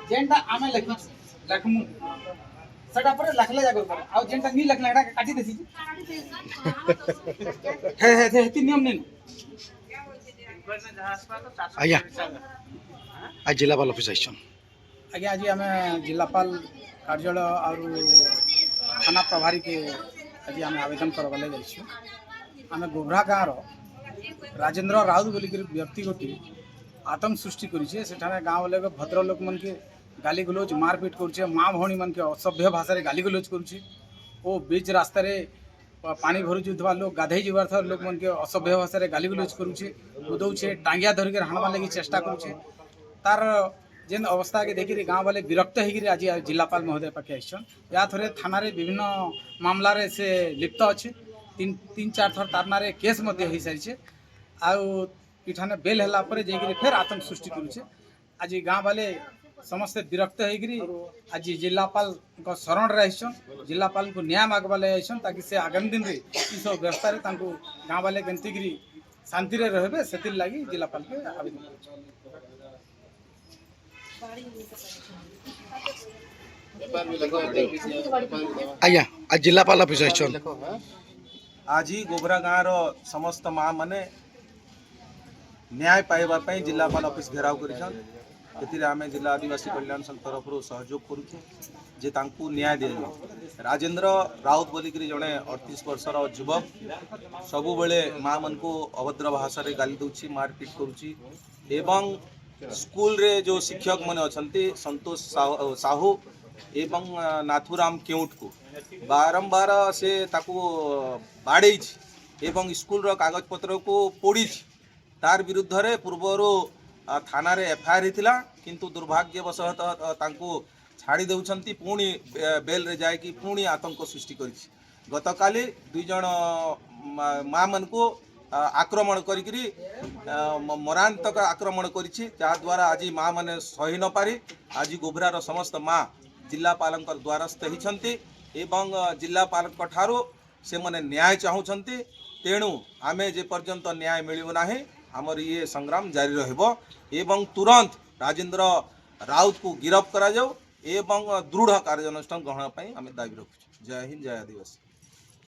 जेनटा आमे लखमु सेटा पर लखले जागो पर आ जेनटा नी लखले एटा काटी देसी हे हेती नियम नहीं आज्ञा आज जिलापाल ऑफिस आइछन आज्ञा आज आम जिलापाल कार्यालय और थाना प्रभारी के आज आम आवेदन करवाले जाइछु आम गोबरा गाँव राजेंद्र राउत बोलिक व्यक्ति गोटे आतंक सृष्टि करेছে সেখানে गाँव वाले भद्र लोक मन के गाली गलोज मारपीट करुचे माँ भौणी मन के असभ्य भाषा गाली गलोज करुचे ओ बीच रास्ता रे पानी भरी जाऊा लोक गाधे जावार थर लोक मन के असभ्य भाषा गाली गलोज करुचे बुदौचे टांगिया धरिक हाणवा लगी चेष्टा करुचे तार जेन अवस्था के देखिए गाँव वाले विरक्त होकर आज जिलापाल महोदय पाखे आइछन या थरे थाना रे विभिन्न मामला रे से लिप्त अच्छे तीन चार थर तार नारे केस मध्य हो सारी आठाने बेल है फिर आतंक सृष्टि करुचे आज गाँव वाले समस्ते विरक्त होकर आज जिलापाल शरण रहीछन जिलापाल को न्याय मागवाले आइछन ताकि से आगामी दिन में सब व्यवस्था गाँव वाले केमती शांति रहे से लगी जिलापाल के आवेदन आज्ञा आज जिलापाल ऑफिस आइछन आज ही गोबरा गाँव समस्त माँ माने न्याय पाइबा जिलापाल ऑफिस घेराव कर आम जिला आदिवासी कल्याण संघ तरफ सहयोग करुचे जे तांकू न्याय दि राजेंद्र राउत बोलिक जड़े 38 वर्षर युवक सबु बेले माँ मन को अभद्र भाषा रे गाली दउछि मारपीट करुछि एवं स्कूल रे जो शिक्षक मन अछंती संतोष साहू एवं नाथुराम केउट को बारंबार से ताकू बाड़े एवं स्कूल रो कागज पत्र को पोड़ी तार विरुद्ध रे पूर्वर थाना रे एफआईआर हिथिला किंतु दुर्भाग्यवशतः तांकू छाड़ी देउछंती पुणी बेल रे जाय कि पुणी आतंक सृष्टि करिछि गतकाली दुई जण माँ मन को आक्रमण करिकरी मरांतक आक्रमण करिछि जा द्वारा आज माँ माने सही न पारी आज गोबरार समस्त माँ जिलापाल द्वारस्थ होइछंती एवं जिलापाल ठारू से माने न्याय चाहूछंती तेणु आमे जे पर्यंत न्याय मिलिबो नाही हमर ये संग्राम जारी रहिबो एवं तुरंत राजेंद्र राउत को गिरफ्त करा जाओ एवं दृढ़ कार्यानुष्ठान ग्रहण पई आमे दाबी रखुछु। जय हिंद जय आदिवासी।